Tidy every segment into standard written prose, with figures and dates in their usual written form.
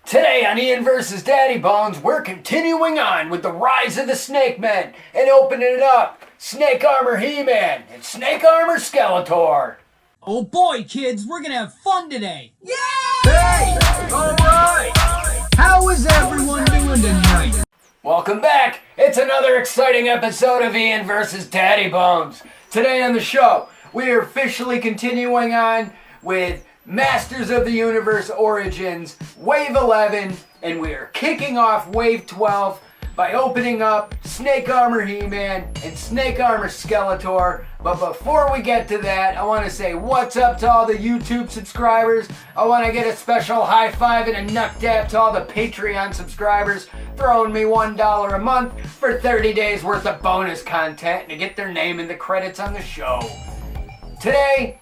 Today on Ian vs. Daddybones, we're continuing on with the rise of the Snake Men and opening it up. Snake Armor He-Man and Snake Armor Skeletor. Oh boy, kids, we're gonna have fun today. Yay! Hey! Alright! How is everyone doing tonight? Welcome back. It's another exciting episode of Ian vs. Daddybones. Today on the show, we are officially continuing on with Masters of the Universe Origins, Wave 11, and we are kicking off Wave 12 by opening up Snake Armor He-Man and Snake Armor Skeletor. But before we get to that, I want to say what's up to all the YouTube subscribers. I want to get a special high five and a nut dab to all the Patreon subscribers throwing me $1 a month for 30 days worth of bonus content to get their name in the credits on the show. Today,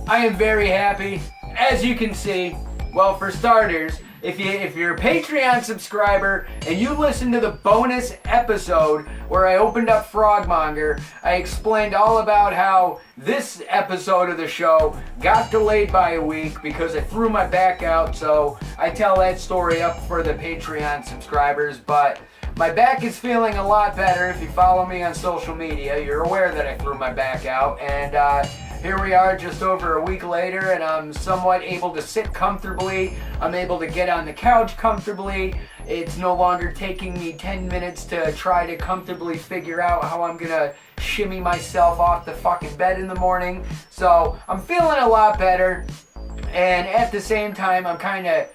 I am very happy. As you can see, well, for starters, if you're a Patreon subscriber and you listen to the bonus episode where I opened up Frogmonger, I explained all about how this episode of the show got delayed by a week because I threw my back out, so I tell that story up for the Patreon subscribers, but my back is feeling a lot better. If you follow me on social media, you're aware that I threw my back out, and here we are just over a week later, and I'm somewhat able to sit comfortably. I'm able to get on the couch comfortably. It's no longer taking me 10 minutes to try to comfortably figure out how I'm gonna shimmy myself off the fucking bed in the morning. So I'm feeling a lot better, and at the same time, I'm kind of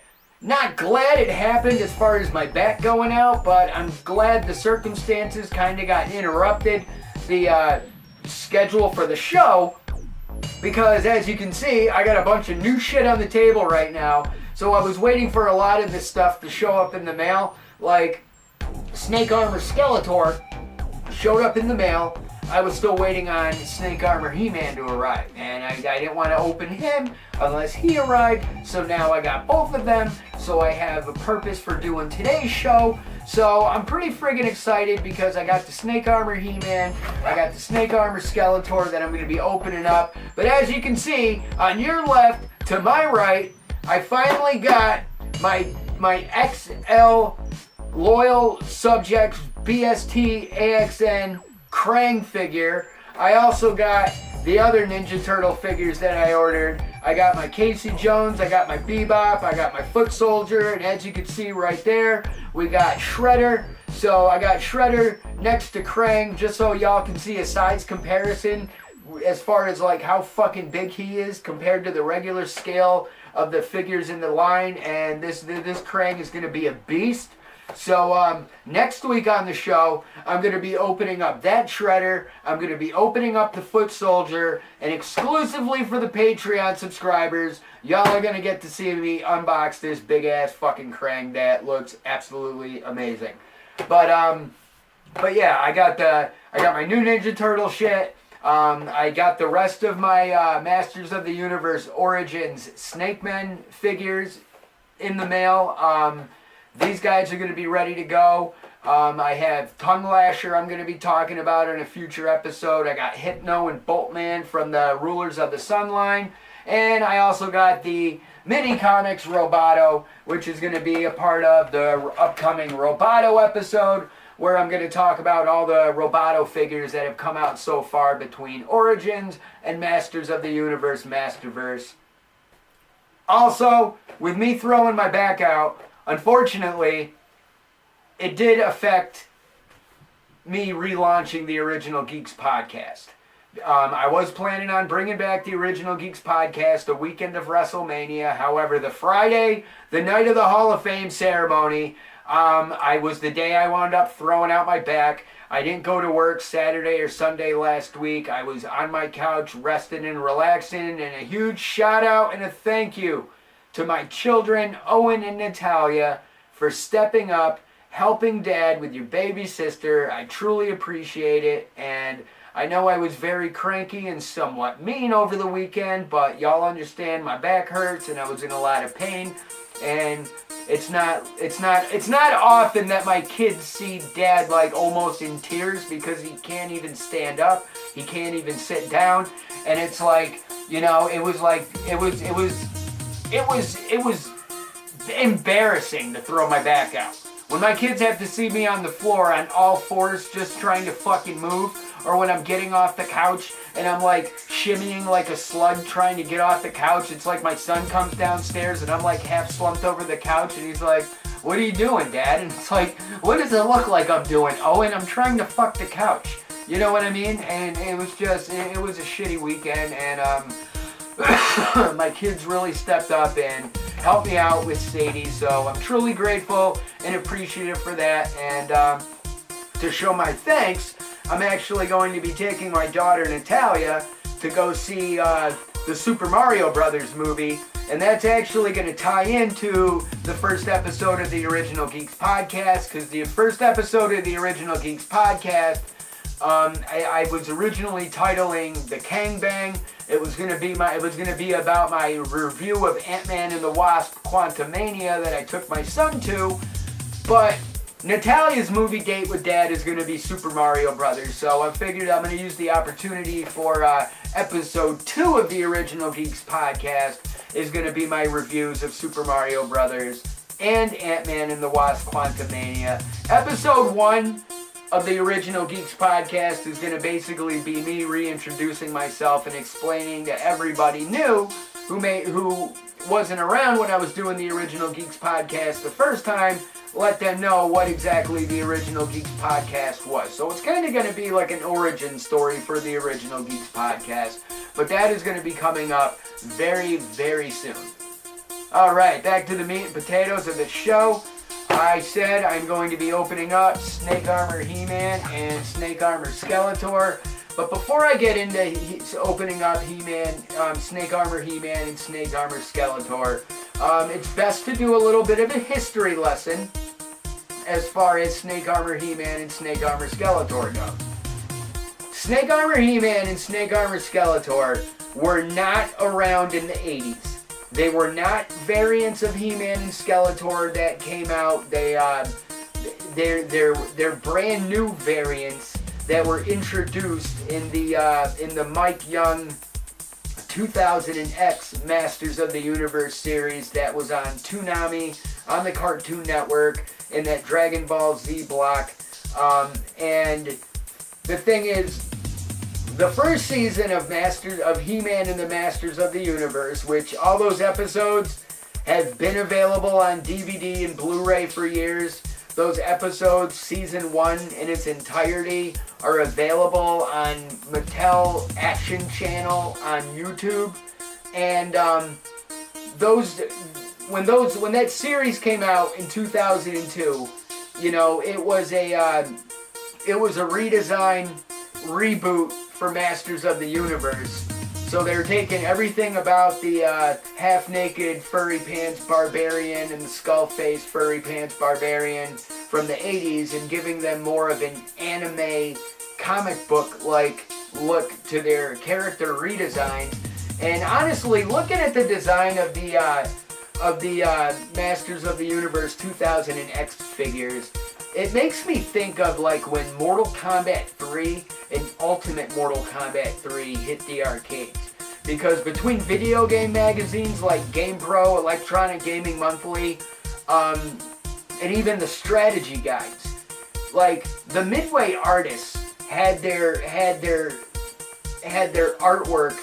not glad it happened as far as my back going out, but I'm glad the circumstances kind of got interrupted. The schedule for the show, because as you can see, I got a bunch of new shit on the table right now. So I was waiting for a lot of this stuff to show up in the mail. Like Snake Armor Skeletor showed up in the mail. I was still waiting on Snake Armor He-Man to arrive, and I didn't want to open him unless he arrived. So now I got both of them, so I have a purpose for doing today's show. So I'm pretty friggin' excited because I got the Snake Armor He-Man, I got the Snake Armor Skeletor that I'm going to be opening up. But as you can see, on your left to my right, I finally got my XL Loyal Subjects BST AXN Krang figure. I also got the other Ninja Turtle figures that I ordered. I got my Casey Jones, I got my Bebop, I got my Foot Soldier, and as you can see right there, we got Shredder. So I got Shredder next to Krang, just so y'all can see a size comparison as far as like how fucking big he is compared to the regular scale of the figures in the line, and this Krang is going to be a beast. So next week on the show, I'm going to be opening up that Shredder, I'm going to be opening up the Foot Soldier, and exclusively for the Patreon subscribers, y'all are going to get to see me unbox this big ass fucking Krang that looks absolutely amazing. But yeah, I got my new Ninja Turtle shit. I got the rest of my Masters of the Universe Origins Snake Men figures in the mail. These guys are going to be ready to go. I have Tongue Lasher I'm going to be talking about in a future episode. I got Hypno and Boltman from the Rulers of the Sun line. And I also got the Mini Comics Roboto, which is going to be a part of the upcoming Roboto episode, where I'm going to talk about all the Roboto figures that have come out so far between Origins and Masters of the Universe Masterverse. Also, with me throwing my back out, unfortunately, it did affect me relaunching the Original Geeks podcast. I was planning on bringing back the Original Geeks podcast the weekend of WrestleMania. However, the Friday, the night of the Hall of Fame ceremony, was the day I wound up throwing out my back. I didn't go to work Saturday or Sunday last week. I was on my couch resting and relaxing, and a huge shout out and a thank you to my children, Owen and Natalia, for stepping up, helping Dad with your baby sister. I truly appreciate it, and I know I was very cranky and somewhat mean over the weekend, but y'all understand my back hurts and I was in a lot of pain, and it's not often that my kids see Dad like almost in tears because he can't even stand up, he can't even sit down, and it's like, you know, it was embarrassing to throw my back out. When my kids have to see me on the floor on all fours just trying to fucking move, or when I'm getting off the couch and I'm like shimmying like a slug trying to get off the couch, it's like my son comes downstairs and I'm like half slumped over the couch and he's like, "What are you doing, Dad?" And it's like, what does it look like I'm doing? Oh, and I'm trying to fuck the couch. You know what I mean? And it was just, it was a shitty weekend, and my kids really stepped up and helped me out with Sadie, so I'm truly grateful and appreciative for that. And to show my thanks, I'm actually going to be taking my daughter Natalia to go see the Super Mario Brothers movie, and that's actually going to tie into the first episode of the Original Geeks podcast, because the first episode of the Original Geeks podcast, I was originally titling the Kang Bang. It was gonna be about my review of Ant-Man and the Wasp: Quantumania that I took my son to, but Natalia's movie date with Dad is gonna be Super Mario Brothers. So I figured I'm gonna use the opportunity for episode 2 of the Original Geeks podcast is gonna be my reviews of Super Mario Brothers and Ant-Man and the Wasp: Quantumania. Episode 1 of the Original Geeks podcast is going to basically be me reintroducing myself and explaining to everybody new who wasn't around when I was doing the Original Geeks podcast the first time, let them know what exactly the Original Geeks podcast was. So it's kind of going to be like an origin story for the Original Geeks podcast, but that is going to be coming up very, very soon. Alright, back to the meat and potatoes of the show. I said I'm going to be opening up Snake Armor He-Man and Snake Armor Skeletor. But before I get into opening up He-Man, Snake Armor He-Man and Snake Armor Skeletor, it's best to do a little bit of a history lesson as far as Snake Armor He-Man and Snake Armor Skeletor go. Snake Armor He-Man and Snake Armor Skeletor were not around in the 80s. They were not variants of He-Man and Skeletor that came out. They're brand new variants that were introduced in the Mike Young 2000X Masters of the Universe series that was on Toonami, on the Cartoon Network, in that Dragon Ball Z block. And the thing is, the first season of He-Man and the Masters of the Universe, which all those episodes have been available on DVD and Blu-ray for years. Those episodes, season 1 in its entirety, are available on Mattel Action Channel on YouTube. And when that series came out in 2002, you know, it was a redesign, reboot for Masters of the Universe. So they're taking everything about the half-naked furry pants barbarian and the skull-faced furry pants barbarian from the 80s and giving them more of an anime comic book-like look to their character redesigns. And honestly, looking at the design of the Masters of the Universe 2000X figures, it makes me think of like when Mortal Kombat 3 and Ultimate Mortal Kombat 3 hit the arcades. Because between video game magazines like GamePro, Electronic Gaming Monthly, and even the strategy guides, like the Midway artists had their artwork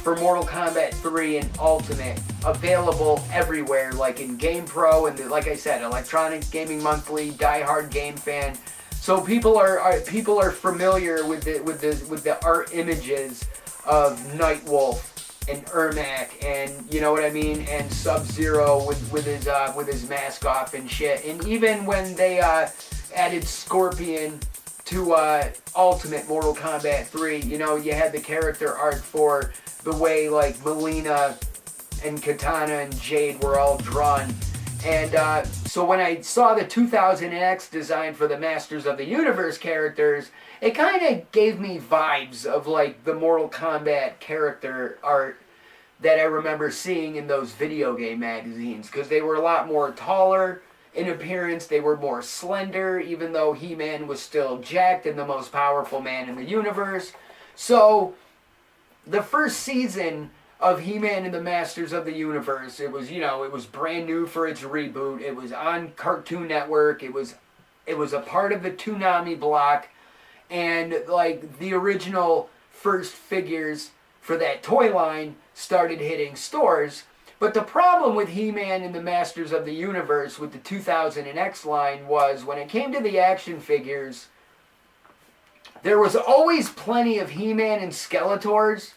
for Mortal Kombat 3 and Ultimate available everywhere, like in GamePro and like I said, Electronic Gaming Monthly, Die Hard Game Fan. So people are familiar with the art images of Nightwolf and Ermac and you know what I mean, and Sub-Zero with his mask off and shit. And even when they added Scorpion to Ultimate Mortal Kombat 3, you know, you had the character art for the way like Melina and Katana and Jade were all drawn. And so when I saw the 2000X design for the Masters of the Universe characters, it kind of gave me vibes of like the Mortal Kombat character art that I remember seeing in those video game magazines, because they were a lot more taller in appearance, they were more slender, even though He-Man was still jacked and the most powerful man in the universe. So the first season of He-Man and the Masters of the Universe. It was, it was brand new for its reboot. It was on Cartoon Network. It was a part of the Toonami block, and like the original first figures for that toy line started hitting stores. But the problem with He-Man and the Masters of the Universe with the 2000X line was when it came to the action figures, there was always plenty of He-Man and Skeletors,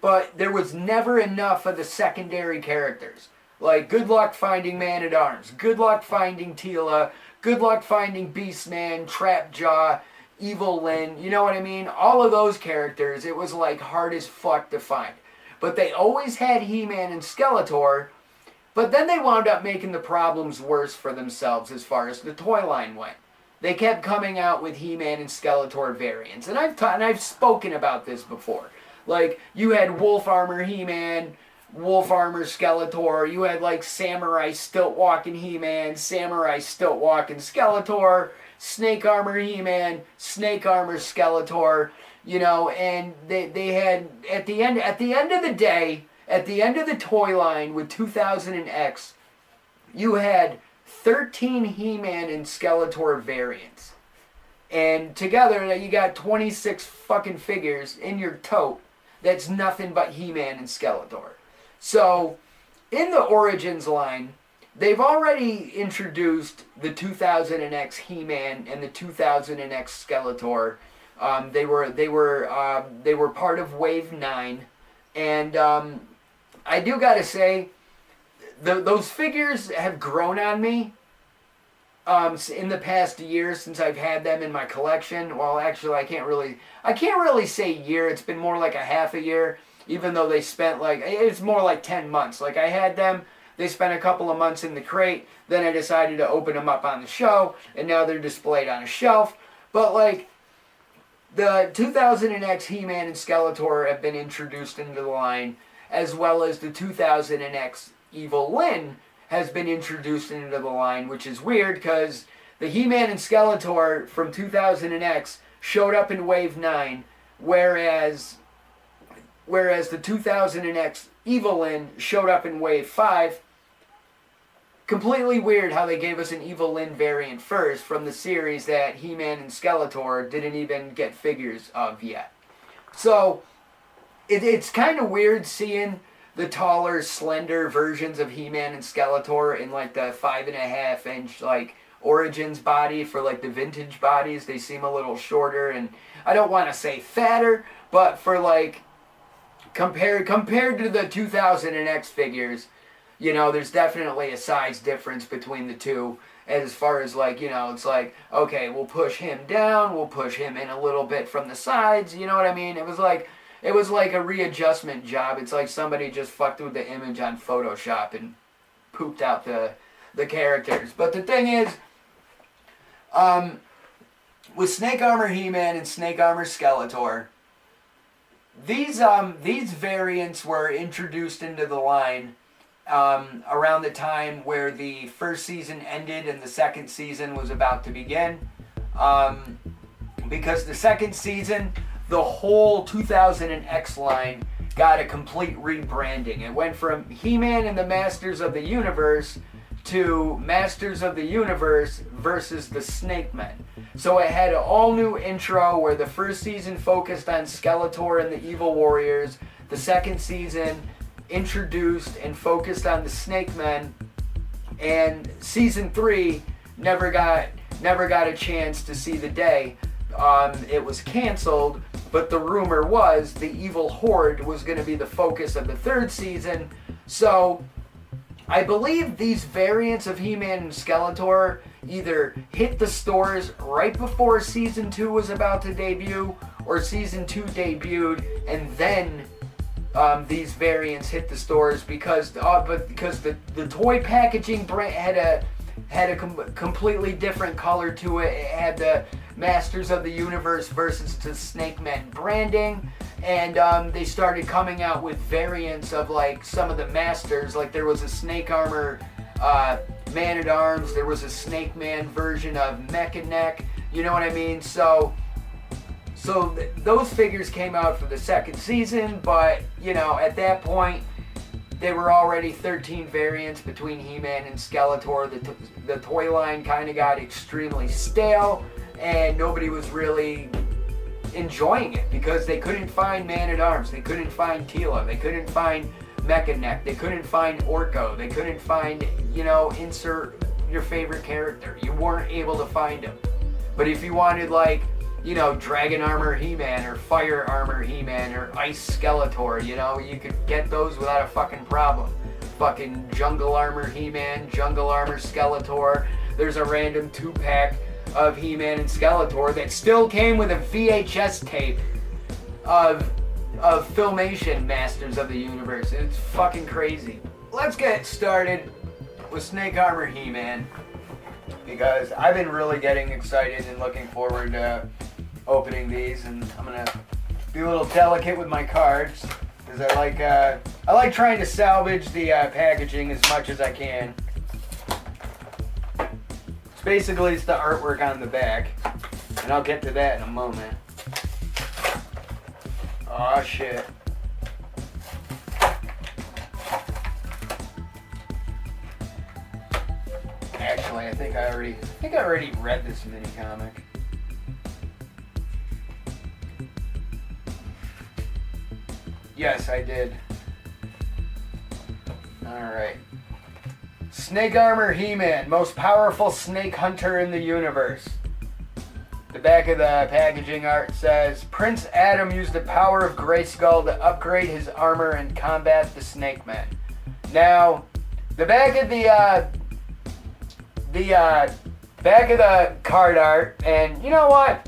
but there was never enough of the secondary characters. Like, good luck finding Man-at-Arms, good luck finding Teela, good luck finding Beastman, Trapjaw, Evil Lyn, you know what I mean? All of those characters, it was like hard as fuck to find. But they always had He-Man and Skeletor, but then they wound up making the problems worse for themselves as far as the toy line went. They kept coming out with He-Man and Skeletor variants, and I've spoken about this before. Like, you had Wolf Armor He-Man, Wolf Armor Skeletor, you had like Samurai Stilt Walking He-Man, Samurai Stilt Walking Skeletor, Snake Armor He-Man, Snake Armor Skeletor, and they had, at the end of the day, at the end of the toy line with 2000X, you had 13 He-Man and Skeletor variants. And together, you got 26 fucking figures in your tote that's nothing but He-Man and Skeletor. So, in the Origins line, they've already introduced the 2000X He-Man and the 2000X Skeletor. They were part of Wave 9, and I do gotta say, those figures have grown on me in the past year since I've had them in my collection. Well, actually, I can't really say year. It's been more like a half a year, even though they spent it's more like 10 months. Like, I had them. They spent a couple of months in the crate, then I decided to open them up on the show, and now they're displayed on a shelf. But, like, the 2000X He-Man and Skeletor have been introduced into the line, as well as the 2000X Evil Lyn has been introduced into the line, which is weird, because the He-Man and Skeletor from 2000X showed up in Wave 9, whereas the 2000X Evil Lyn showed up in Wave 5. Completely weird how they gave us an Evil Lyn variant first from the series that He-Man and Skeletor didn't even get figures of yet. So, it's kind of weird seeing the taller, slender versions of He-Man and Skeletor in like the 5.5 inch like Origins body for like the vintage bodies. They seem a little shorter, and I don't want to say fatter, but for like compared to the 2000X figures, there's definitely a size difference between the two. As far as like, it's like, okay, we'll push him down, we'll push him in a little bit from the sides, you know what I mean? It was like a readjustment job. It's like somebody just fucked with the image on Photoshop and pooped out the characters. But the thing is, with Snake Armor He-Man and Snake Armor Skeletor, these variants were introduced into the line around the time where the first season ended and the second season was about to begin. Because the second season, the whole 2000X line got a complete rebranding. It went from He-Man and the Masters of the Universe to Masters of the Universe versus the Snake Men. So it had an all-new intro where the first season focused on Skeletor and the Evil Warriors. The second season introduced and focused on the Snake Men. And season 3 never got a chance to see the day. It was canceled, but the rumor was the Evil Horde was going to be the focus of the third season. So I believe these variants of He-Man and Skeletor either hit the stores right before Season 2 was about to debut, or Season 2 debuted, and then these variants hit the stores because the toy packaging brand had a completely different color to it. It had the Masters of the Universe versus the Snake Men branding, and they started coming out with variants of like some of the Masters. Like there was a Snake Armor Man-at-Arms, there was a Snake Man version of Mech and Neck, you know what I mean? So So those figures came out for the second season, but, you know, at that point, there were already 13 variants between He-Man and Skeletor. The toy line kind of got extremely stale, and nobody was really enjoying it because they couldn't find Man-at-Arms, they couldn't find Teela, they couldn't find Mechaneck, they couldn't find Orko, they couldn't find, you know, insert your favorite character. You weren't able to find them. But if you wanted, like, you know, Dragon Armor He-Man or Fire Armor He-Man or Ice Skeletor, you know, you could get those without a fucking problem. Fucking Jungle Armor He-Man, Jungle Armor Skeletor. There's a random 2-pack of He-Man and Skeletor that still came with a VHS tape of Filmation Masters of the Universe. It's fucking crazy. Let's get started with Snake Armor He-Man, because I've been really getting excited and looking forward to opening these, and I'm gonna be a little delicate with my cards because I like trying to salvage the packaging as much as I can. It's the artwork on the back, and I'll get to that in a moment. Oh shit. Actually, I think I already read this mini comic. Yes, I did. Alright. Snake Armor He-Man, most powerful snake hunter in the universe. The back of the packaging art says, Prince Adam used the power of Grayskull to upgrade his armor and combat the Snake Men. Now, the back of the card art, and you know what?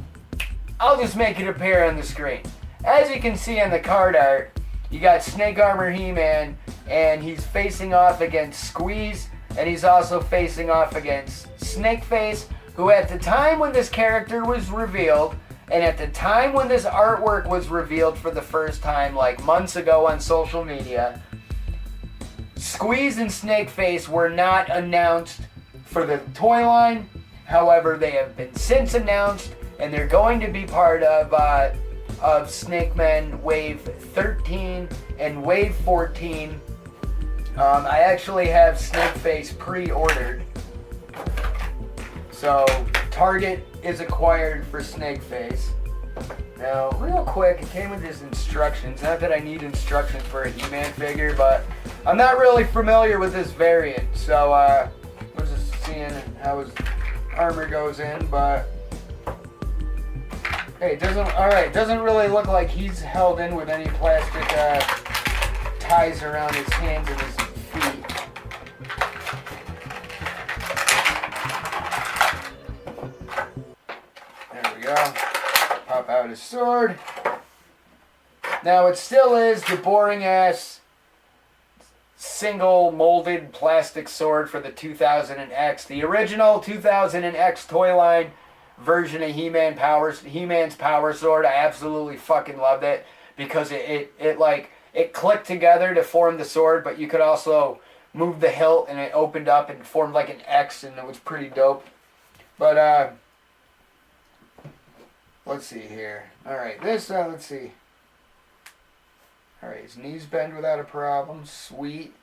I'll just make it appear on the screen. As you can see on the card art, you got Snake Armor He-Man, and he's facing off against Squeeze, and he's also facing off against Snakeface, who at the time when this character was revealed, and at the time when this artwork was revealed for the first time, like months ago on social media, Squeeze and Snakeface were not announced for the toy line. However, they have been since announced, and they're going to be part of Snake Men Wave 13 and Wave 14. I actually have Snakeface pre-ordered. So, Target is acquired for Snakeface. Now, real quick, it came with his instructions. Not that I need instructions for a He-Man figure, but I'm not really familiar with this variant. So, we're just seeing how his armor goes in, but hey, it doesn't really look like he's held in with any plastic ties around his hands and his feet. There we go. Pop out his sword. Now it still is the boring ass single molded plastic sword for the 2000X. The original 2000X toy line version of He-Man's Power Sword. I absolutely fucking loved it because it clicked together to form the sword, but you could also move the hilt and it opened up and formed like an X, and it was pretty dope. But let's see here. All right, this let's see. All right, his knees bend without a problem. Sweet.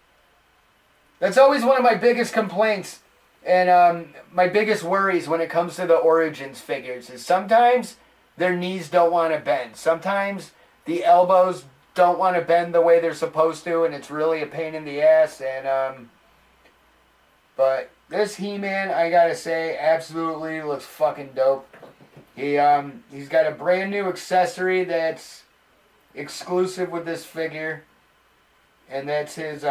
That's always one of my biggest complaints. And my biggest worries when it comes to the Origins figures is sometimes their knees don't want to bend. Sometimes the elbows don't want to bend the way they're supposed to, and it's really a pain in the ass. And but this He-Man, I gotta say, absolutely looks fucking dope. He's got a brand new accessory that's exclusive with this figure, and that's his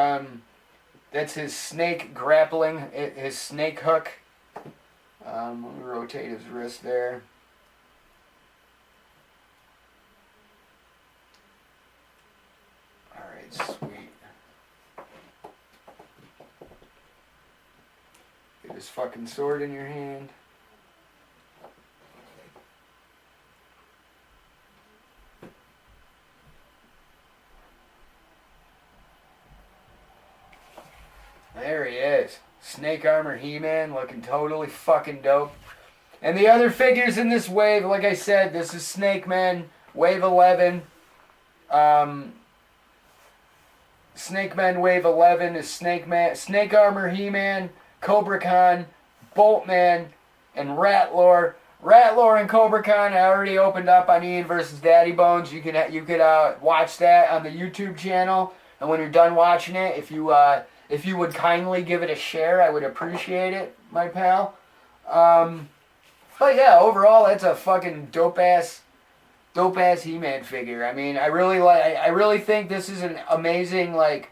snake grappling, his snake hook. Let me rotate his wrist there. Alright, sweet. Get his fucking sword in your hand. There he is. Snake Armor He-Man looking totally fucking dope. And the other figures in this wave, like I said, this is Snake Man, Wave 11. Snake Man Wave 11 is Snake Armor He-Man, Cobra Khan, Boltman, and Ratlore. Ratlore and Cobra Khan I already opened up on Ian versus Daddybones. You could watch that on the YouTube channel. And when you're done watching it, if you would kindly give it a share, I would appreciate it, my pal. But yeah, overall, that's a fucking dope ass He-Man figure. I mean, I really think this is an amazing like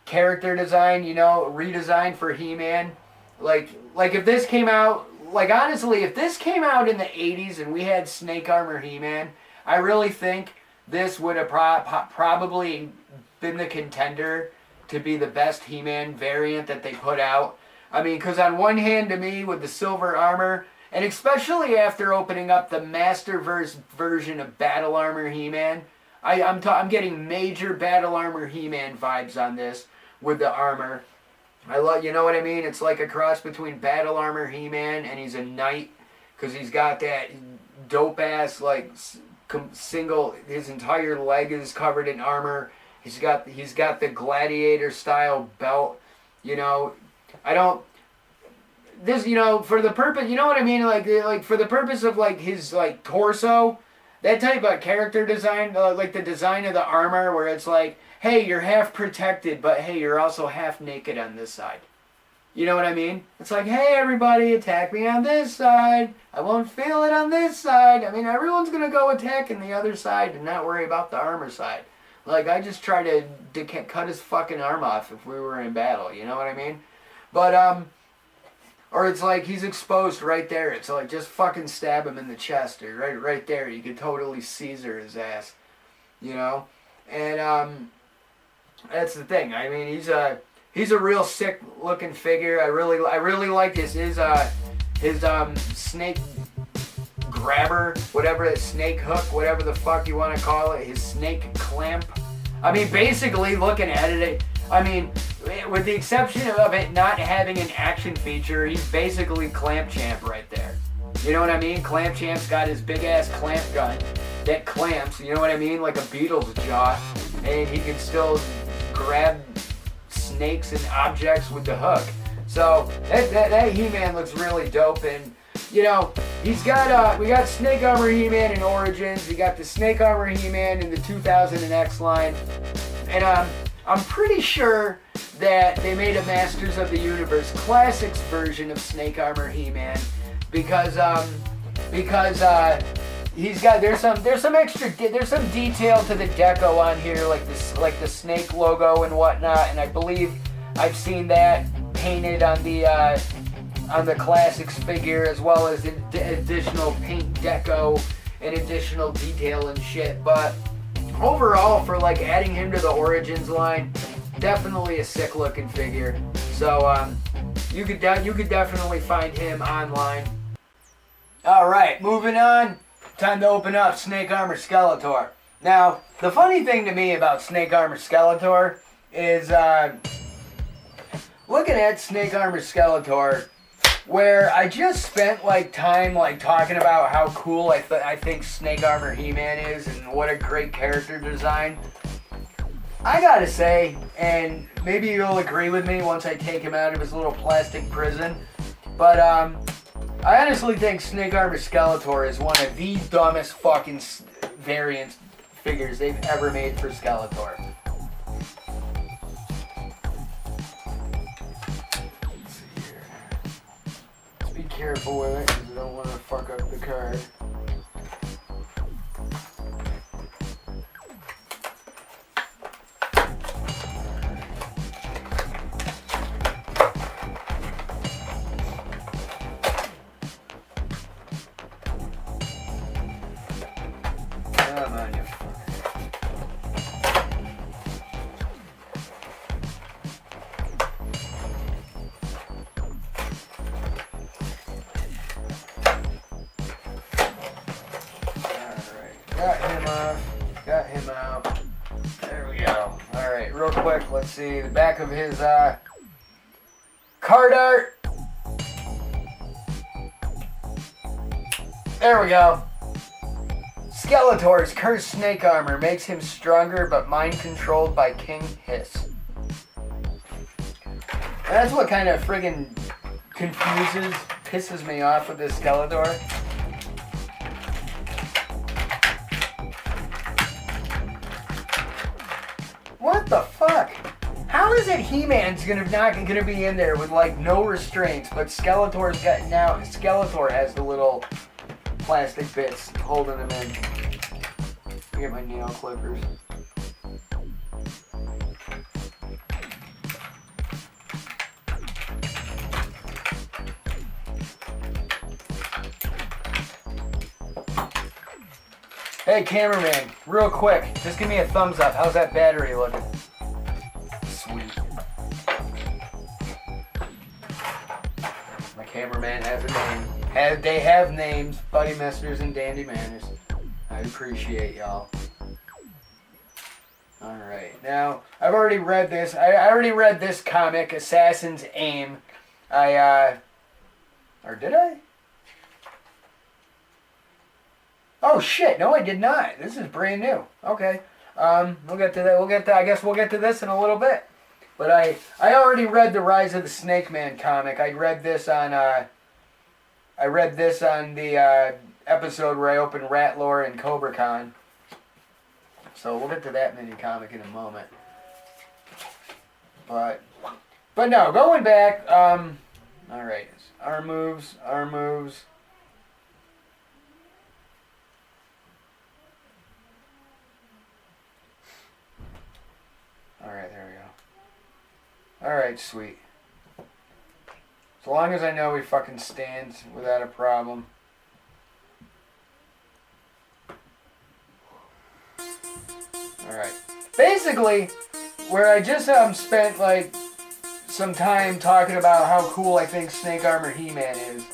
character design, redesign for He-Man. Like if this came out, like honestly, if this came out in the 80s and we had Snake Armor He-Man, I really think this would have probably been the contender to be the best He-Man variant that they put out. I mean, because on one hand, to me, with the silver armor, and especially after opening up the Masterverse version of Battle Armor He-Man, I'm getting major Battle Armor He-Man vibes on this with the armor. You know what I mean? It's like a cross between Battle Armor He-Man and he's a knight because he's got that dope ass like his entire leg is covered in armor. He's got the gladiator style belt. For the purpose, you know what I mean? Like for the purpose of like his like torso, that type of character design, like the design of the armor where it's like, hey, you're half protected, but hey, you're also half naked on this side. You know what I mean? It's like, hey, everybody, attack me on this side. I won't feel it on this side. I mean, everyone's going to go attacking the other side and not worry about the armor side. Like, I just try to cut his fucking arm off if we were in battle. You know what I mean? But, or it's like he's exposed right there. It's like, just fucking stab him in the chest or right there. You could totally Caesar his ass. And, that's the thing. I mean, he's a real sick looking figure. I really like his snake grabber, whatever, snake hook, whatever the fuck you want to call it, his snake clamp. I mean, basically looking at it, I mean, with the exception of it not having an action feature, he's basically Clamp Champ right there. You know what I mean? Clamp Champ's got his big ass clamp gun that clamps, you know what I mean? Like a beetle's jaw. And he can still grab snakes and objects with the hook. So that He-Man looks really dope. And he's got we got Snake Armor He-Man in Origins. We got the Snake Armor He-Man in the 2000 and X line. And I'm pretty sure that they made a Masters of the Universe Classics version of Snake Armor He-Man because there's some detail to the deco on here, like the snake logo and whatnot, and I believe I've seen that painted on the classics figure, as well as additional paint deco and additional detail and shit. But overall, for like adding him to the Origins line, definitely a sick looking figure. So you could definitely find him online. All right, moving on. Time to open up Snake Armor Skeletor. Now, the funny thing to me about Snake Armor Skeletor is looking at Snake Armor Skeletor, where I just spent time talking about how cool I think Snake Armor He-Man is and what a great character design. I gotta say, and maybe you'll agree with me once I take him out of his little plastic prison, but I honestly think Snake Armor Skeletor is one of the dumbest fucking variant figures they've ever made for Skeletor. Let's see here. Be careful with it because I don't want to fuck up the card. Got him out. There we go. Alright, real quick, let's see the back of his card art. There we go. Skeletor's cursed snake armor makes him stronger, but mind controlled by King Hiss. That's what kind of friggin' pisses me off with this Skeletor. What the fuck? How is it He-Man's not gonna be in there with like no restraints, but Skeletor has the little plastic bits holding him in. I get my nail clippers. Hey cameraman, real quick, just give me a thumbs up. How's that battery looking? Sweet. My cameraman has a name. They have names, Buddy Misters and Dandy Manners. I appreciate y'all. Alright, now, I've already read this. I already read this comic, Assassin's Aim. Or did I? Oh shit, no I did not. This is brand new. Okay. We'll get to that. I guess we'll get to this in a little bit. But I already read the Rise of the Snake Man comic. I read this on the episode where I opened Ratlore and Cobra Con. So we'll get to that mini comic in a moment. But no, going back, alright. Arm moves. Alright, there we go. Alright, sweet. As long as I know he fucking stands without a problem. Alright. Basically, where I just spent like some time talking about how cool I think Snake Armor He-Man is.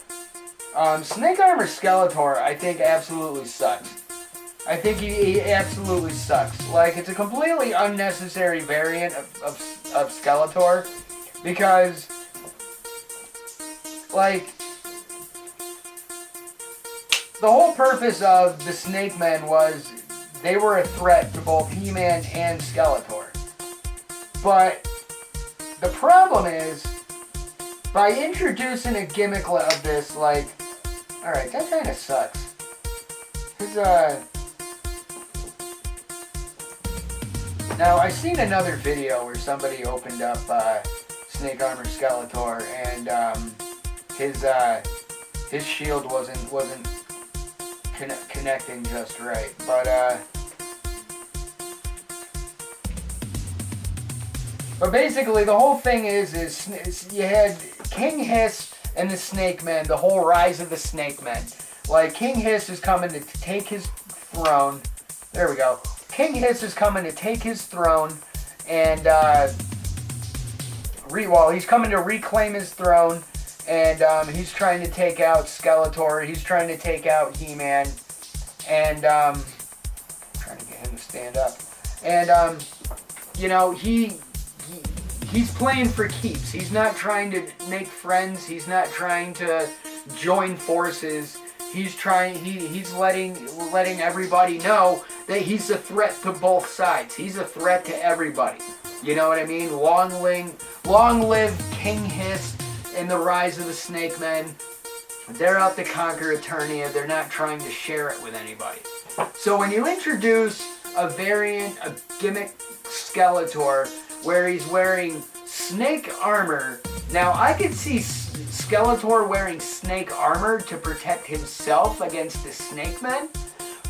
Snake Armor Skeletor, I think absolutely sucks. I think he absolutely sucks. Like, it's a completely unnecessary variant of Skeletor, because, like, the whole purpose of the Snake Men was they were a threat to both He-Man and Skeletor. But the problem is, by introducing a gimmick of this, like, alright, that kind of sucks. Now, I seen another video where somebody opened up Snake Armor Skeletor, and his shield wasn't connecting just right. But basically, the whole thing is you had King Hiss and the Snake Men, the whole rise of the Snake Men. Like, King Hiss is coming to take his throne. There we go. King Hiss is coming to take his throne, and he's coming to reclaim his throne, and he's trying to take out Skeletor. He's trying to take out He-Man, and I'm trying to get him to stand up. And he's playing for keeps. He's not trying to make friends. He's not trying to join forces. He's letting everybody know that he's a threat to both sides. He's a threat to everybody. You know what I mean? Long live King Hiss and the Rise of the Snake Men. They're out to conquer Eternia. They're not trying to share it with anybody. So when you introduce a gimmick Skeletor, where he's wearing snake armor, now I could see Skeletor wearing snake armor to protect himself against the Snake Men,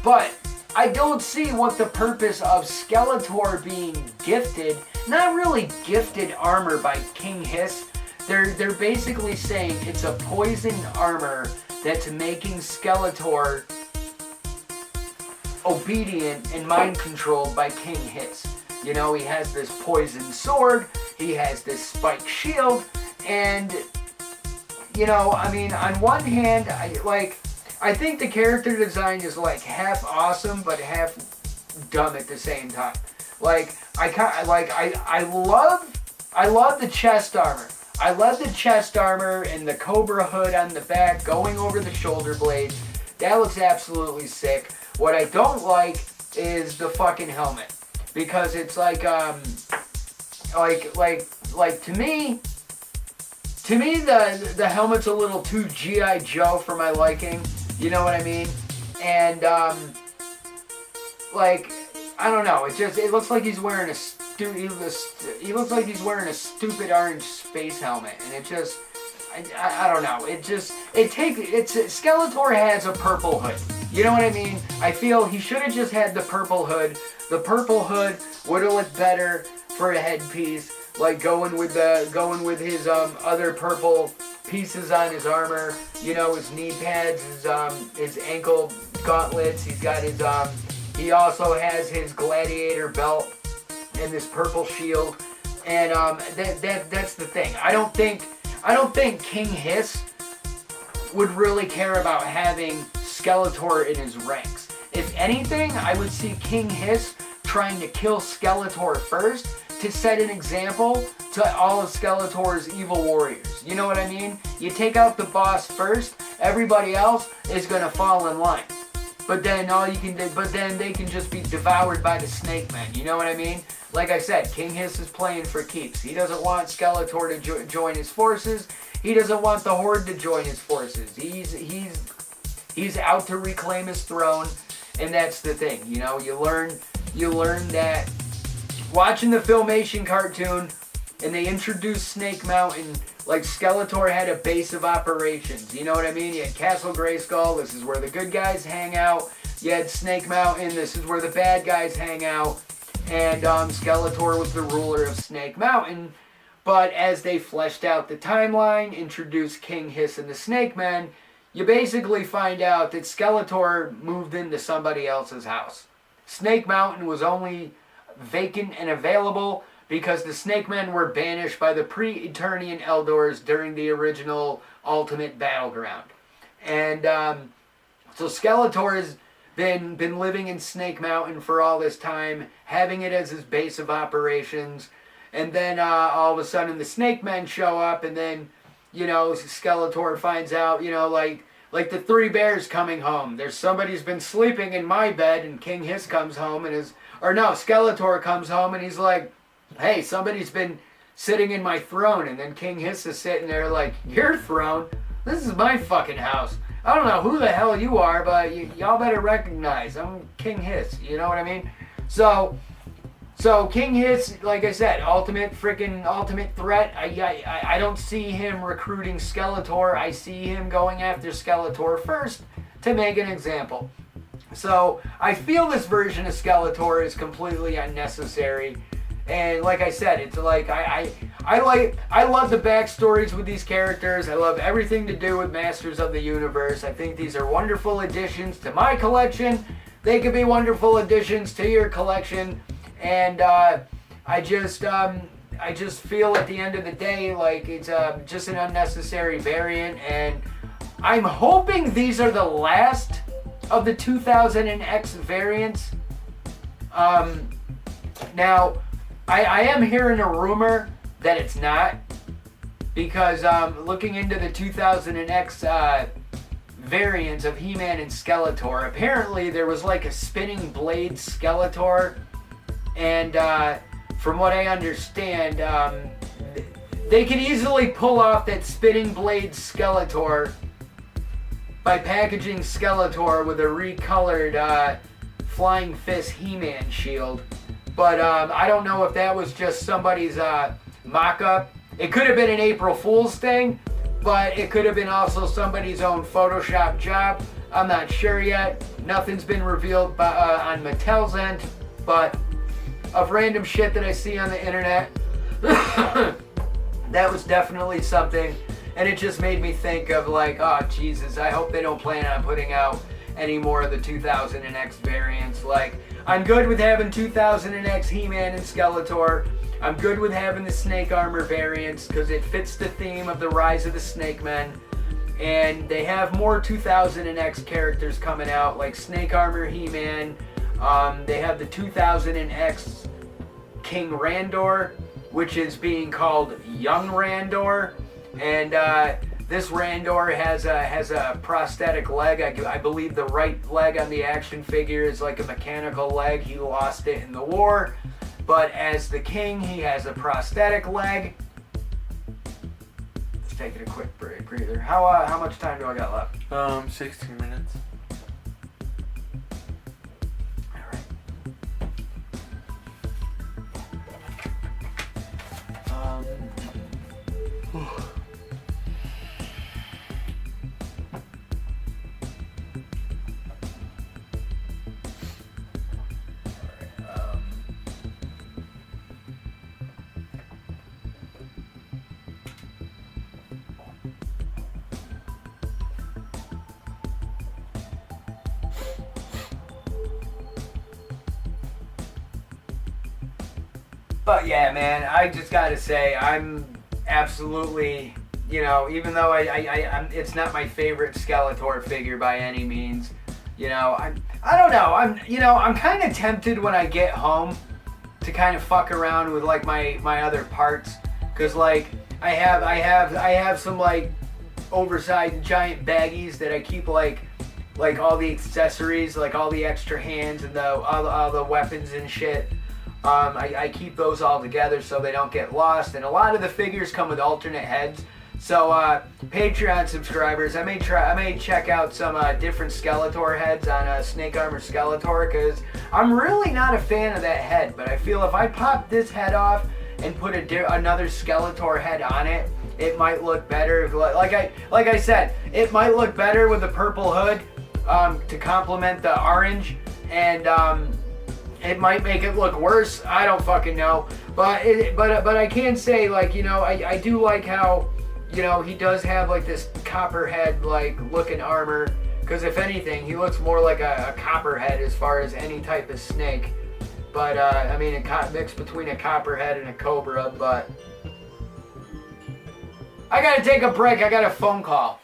but I don't see what the purpose of Skeletor being gifted, not really gifted armor by King Hiss. They're basically saying it's a poison armor that's making Skeletor obedient and mind controlled by King Hiss. You know, he has this poison sword, he has this spiked shield, and, you know, I mean, on one hand, I think the character design is like half awesome, but half dumb at the same time. Like, I love the chest armor. I love the chest armor and the Cobra hood on the back going over the shoulder blades. That looks absolutely sick. What I don't like is the fucking helmet. Because it's like to me the helmet's a little too G.I. Joe for my liking. You know what I mean? And like, I don't know. It looks like he's wearing he looks like he's wearing a stupid orange space helmet, and it just, I don't know. Skeletor has a purple hood. You know what I mean? I feel he should have just had the purple hood. The purple hood would have looked better for a headpiece, like going with his other purple pieces on his armor. You know, his knee pads, his ankle gauntlets. He's got his he also has his gladiator belt and this purple shield. And that's the thing. I don't think King Hiss would really care about having Skeletor in his ranks. If anything, I would see King Hiss trying to kill Skeletor first to set an example to all of Skeletor's evil warriors. You know what I mean? You take out the boss first, everybody else is gonna fall in line. But then they can just be devoured by the Snake Men. You know what I mean? Like I said, King Hiss is playing for keeps. He doesn't want Skeletor to join his forces. He doesn't want the Horde to join his forces. He's out to reclaim his throne, and that's the thing. You know, you learn that watching the Filmation cartoon, and they introduced Snake Mountain. Like, Skeletor had a base of operations. You know what I mean? You had Castle Grayskull. This is where the good guys hang out. You had Snake Mountain. This is where the bad guys hang out. And Skeletor was the ruler of Snake Mountain. But as they fleshed out the timeline, introduced King Hiss and the Snake Men, you basically find out that Skeletor moved into somebody else's house. Snake Mountain was only vacant and available because the Snake Men were banished by the pre-Eternian Eldors during the original Ultimate Battleground. And so Skeletor has been living in Snake Mountain for all this time, having it as his base of operations. And then all of a sudden the Snake Men show up, and then, you know, Skeletor finds out, you know, like the Three Bears coming home. There's somebody's been sleeping in my bed, and King Hiss comes home and Skeletor comes home and he's like, hey, somebody's been sitting in my throne. And then King Hiss is sitting there like, your throne? This is my fucking house. I don't know who the hell you are, but y'all better recognize I'm King Hiss. You know what I mean? So King Hiss, like I said, ultimate threat. I don't see him recruiting Skeletor. I see him going after Skeletor first to make an example. So I feel this version of Skeletor is completely unnecessary. And like I said, it's like I love the backstories with these characters. I love everything to do with Masters of the Universe. I think these are wonderful additions to my collection. They could be wonderful additions to your collection. And I just feel at the end of the day like it's just an unnecessary variant. And I'm hoping these are the last of the 2000X variants. Now, I am hearing a rumor that it's not, because looking into the 2000X variants of He-Man and Skeletor, apparently there was like a spinning blade Skeletor, and from what I understand, they could easily pull off that spinning blade Skeletor by packaging Skeletor with a recolored Flying Fist He-Man shield. But I don't know if that was just somebody's mock-up. It could have been an April Fool's thing, but it could have been also somebody's own Photoshop job. I'm not sure yet. Nothing's been revealed on Mattel's end, but of random shit that I see on the internet, that was definitely something. And it just made me think of like, oh Jesus, I hope they don't plan on putting out any more of the 2000X variants. Like, I'm good with having 2000X He-Man and Skeletor. I'm good with having the Snake Armor variants because it fits the theme of the Rise of the Snake Men. And they have more 2000X characters coming out, like Snake Armor He-Man. They have the 2000X King Randor, which is being called Young Randor. And This Randor has a prosthetic leg. I believe the right leg on the action figure is like a mechanical leg. He lost it in the war. But as the king, he has a prosthetic leg. Let's take it a quick breather. How much time do I got left? 16 minutes. But yeah, man, I just gotta say, I'm absolutely, even though I'm, it's not my favorite Skeletor figure by any means, I don't know, I'm kind of tempted when I get home to kind of fuck around with like my other parts, cause like I have some like oversized giant baggies that I keep like all the accessories, like all the extra hands and all the weapons and shit. I keep those all together so they don't get lost, and a lot of the figures come with alternate heads. So Patreon subscribers, I may check out some different Skeletor heads on Snake Armor Skeletor, because I'm really not a fan of that head. But I feel if I pop this head off and put another Skeletor head on it, it might look better. Like I said, it might look better with the purple hood to complement the orange, and it might make it look worse. I don't fucking know. But I can say, like, I do like how, he does have like this copperhead like looking armor. Because if anything, he looks more like a copperhead as far as any type of snake. But I mean, a mix between a copperhead and a cobra. But I gotta take a break. I got a phone call.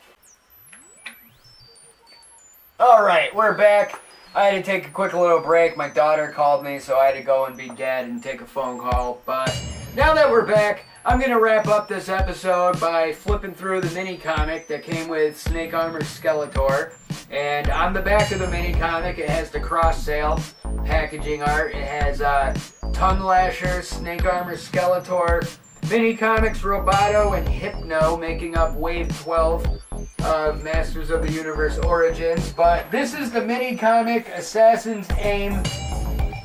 All right, we're back. I had to take a quick little break. My daughter called me, so I had to go and be dad and take a phone call. But now that we're back, I'm going to wrap up this episode by flipping through the mini comic that came with Snake Armor Skeletor. And on the back of the mini comic, it has the cross sale packaging art. It has Tongue Lasher, Snake Armor Skeletor, Mini Comics Roboto, and Hypno making up Wave 12 of Masters of the Universe Origins. But this is the mini comic Assassin's Aim,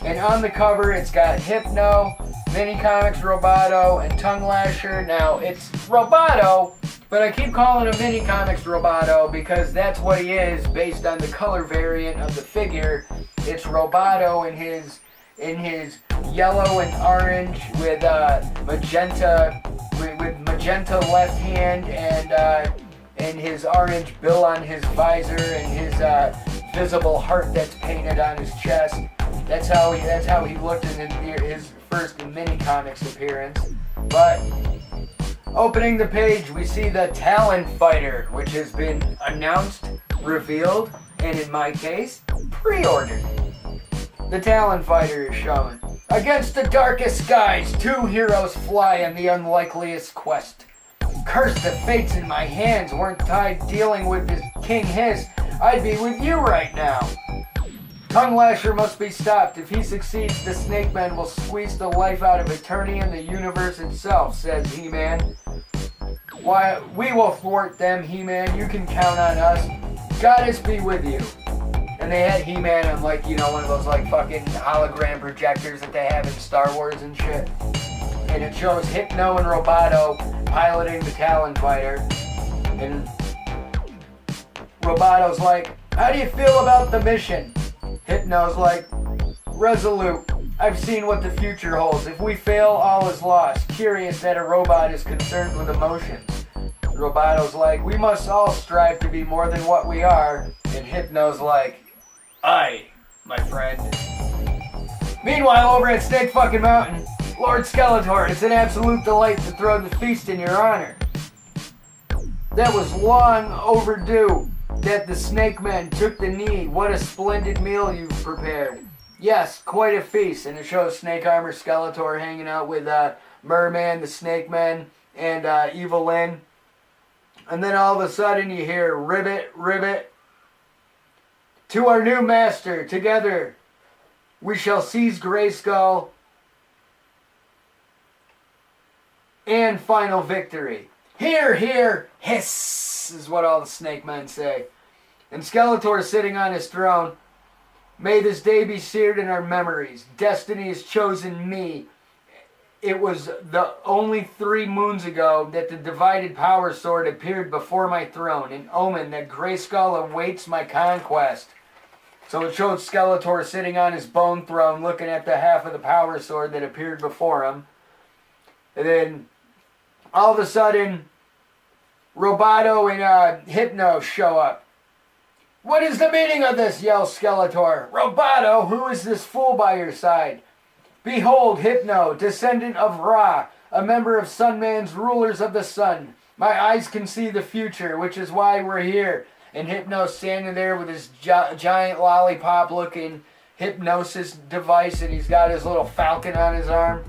and on the cover it's got Hypno, Mini Comics Roboto, and Tongue Lasher. Now it's Roboto, but I keep calling him Mini Comics Roboto because that's what he is based on the color variant of the figure. It's Roboto in his yellow and orange with magenta left hand, and his orange bill on his visor, and his visible heart that's painted on his chest. That's how he looked in his first mini comics appearance. But opening the page, we see the Talon Fighter, which has been announced, revealed, and in my case, pre-ordered. The Talon Fighter is shown. Against the darkest skies, two heroes fly on the unlikeliest quest. Curse the fates in my hands weren't tied dealing with this King Hiss, I'd be with you right now. Tongue Lasher must be stopped. If he succeeds, the Snake Men will squeeze the life out of Eternia and the universe itself, says He-Man. Why, we will thwart them, He-Man. You can count on us. Goddess be with you. And they had He-Man on like, one of those like fucking hologram projectors that they have in Star Wars and shit. And it shows Hypno and Roboto piloting the Talon Fighter. And Roboto's like, how do you feel about the mission? Hypno's like, resolute. I've seen what the future holds. If we fail, all is lost. Curious that a robot is concerned with emotions. Roboto's like, we must all strive to be more than what we are. And Hypno's like, aye, my friend. Meanwhile, over at Snake fucking Mountain, Lord Skeletor, it's an absolute delight to throw the feast in your honor. That was long overdue that the Snake Men took the knee. What a splendid meal you've prepared. Yes, quite a feast. And it shows Snake Armor Skeletor hanging out with Merman, the Snake Men, and Evil-Lyn. And then all of a sudden you hear ribbit, ribbit. To our new master, together we shall seize Grayskull and final victory. Hear, hear, hiss, is what all the snake men say. And Skeletor is sitting on his throne. May this day be seared in our memories. Destiny has chosen me. It was the only 3 moons ago that the divided power sword appeared before my throne, an omen that Grayskull awaits my conquest. So it showed Skeletor sitting on his bone throne looking at the half of the power sword that appeared before him. And then all of a sudden, Roboto and Hypno show up. What is the meaning of this? Yells Skeletor. Roboto, who is this fool by your side? Behold, Hypno, descendant of Ra, a member of Sunman's rulers of the sun. My eyes can see the future, which is why we're here. And Hypno's standing there with his giant lollipop-looking hypnosis device, and he's got his little falcon on his arm.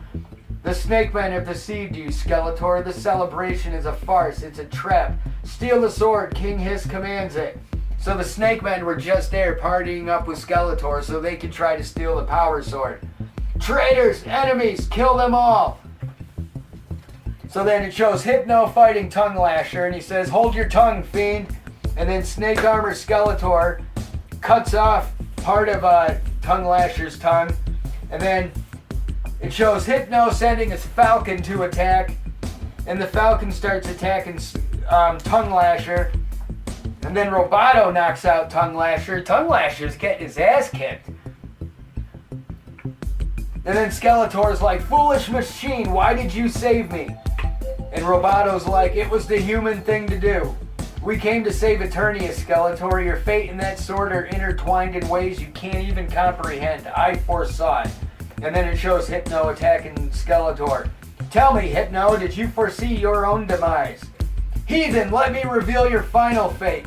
The snake men have deceived you, Skeletor. The celebration is a farce. It's a trap. Steal the sword. King Hiss commands it. So the snake men were just there partying up with Skeletor so they could try to steal the power sword. Traitors, enemies, kill them all. So then it shows Hypno fighting Tongue Lasher, and he says, hold your tongue, fiend. And then Snake Armor Skeletor cuts off part of Tongue Lasher's tongue. And then it shows Hypno sending his falcon to attack. And the falcon starts attacking Tongue Lasher. And then Roboto knocks out Tongue Lasher. Tongue Lasher's getting his ass kicked. And then Skeletor's like, foolish machine, why did you save me? And Roboto's like, it was the human thing to do. We came to save Eternia, Skeletor. Your fate and that sword are intertwined in ways you can't even comprehend. I foresaw it. And then it shows Hypno attacking Skeletor. Tell me, Hypno, did you foresee your own demise? Heathen, let me reveal your final fate.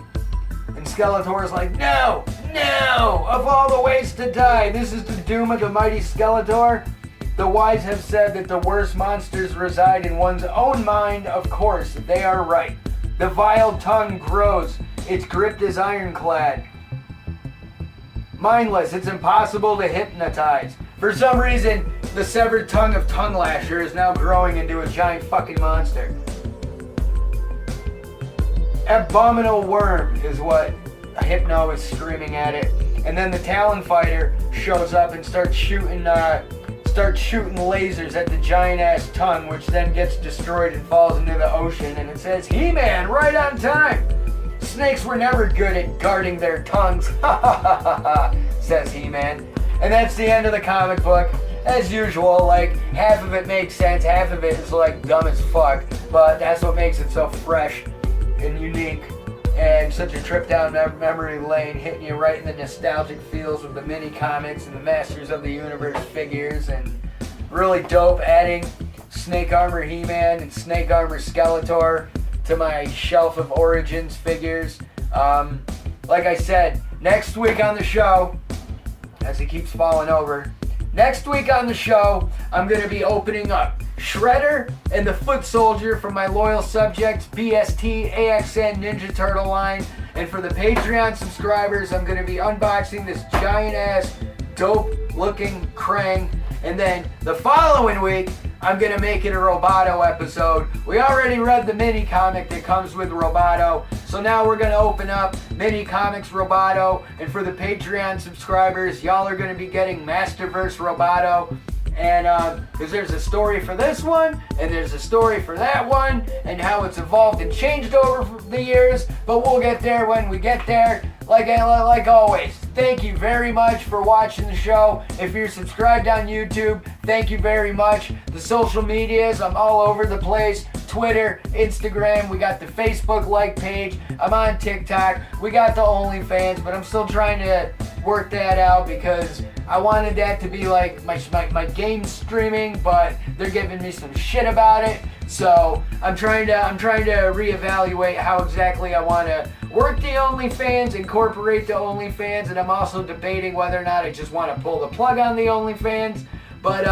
And Skeletor's like, no! No! Of all the ways to die, this is the doom of the mighty Skeletor? The wise have said that the worst monsters reside in one's own mind. Of course, they are right. The vile tongue grows. Its grip is ironclad. Mindless, it's impossible to hypnotize. For some reason, the severed tongue of Tongue Lasher is now growing into a giant fucking monster. Abominable worm is what Hypno is screaming at it. And then the Talon Fighter shows up and starts shooting lasers at the giant ass tongue, which then gets destroyed and falls into the ocean. And it says, He-Man, right on time. Snakes were never good at guarding their tongues. Ha ha ha ha ha, says He-Man. And that's the end of the comic book. As usual, like, half of it makes sense, half of it is like dumb as fuck, but that's what makes it so fresh and unique and such a trip down memory lane, hitting you right in the nostalgic feels with the mini comics and the Masters of the Universe figures, and really dope adding Snake Armor He-Man and Snake Armor Skeletor to my shelf of Origins figures. Like I said, next week on the show, as he keeps falling over, next week on the show, I'm going to be opening up Shredder and the Foot Soldier from my loyal subjects, BST, AXN, Ninja Turtle line. And for the Patreon subscribers, I'm going to be unboxing this giant-ass, dope-looking Krang. And then the following week, I'm going to make it a Roboto episode. We already read the mini comic that comes with Roboto, so now we're going to open up mini comics Roboto. And for the Patreon subscribers, y'all are going to be getting Masterverse Roboto. And because there's a story for this one, and there's a story for that one, and how it's evolved and changed over the years. But we'll get there when we get there. Like always, thank you very much for watching the show. If you're subscribed on YouTube, thank you very much. The social medias, I'm all over the place. Twitter, Instagram, we got the Facebook like page. I'm on TikTok. We got the OnlyFans, but I'm still trying to work that out because I wanted that to be like my game streaming, but they're giving me some shit about it. So I'm trying to reevaluate how exactly I want to work the OnlyFans, incorporate the OnlyFans, and I'm also debating whether or not I just want to pull the plug on the OnlyFans. But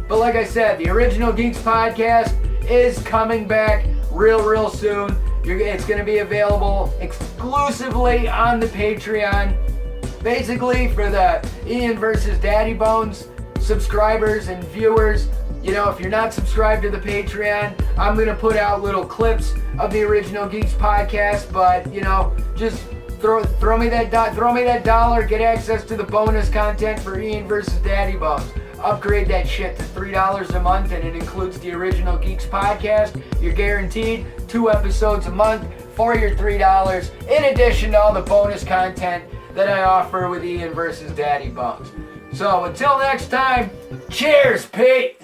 like I said, the Original Geeks podcast is coming back real soon. It's going to be available exclusively on the Patreon. Basically, for the Ian versus Daddybones subscribers and viewers, if you're not subscribed to the Patreon, I'm going to put out little clips of the Original Geeks podcast, but, just throw me that dollar, get access to the bonus content for Ian versus Daddybones. Upgrade that shit to $3 a month, and it includes the Original Geeks podcast. You're guaranteed 2 episodes a month for your $3, in addition to all the bonus content that I offer with Ian versus Daddybones. So until next time, cheers, Pete!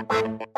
Thank you.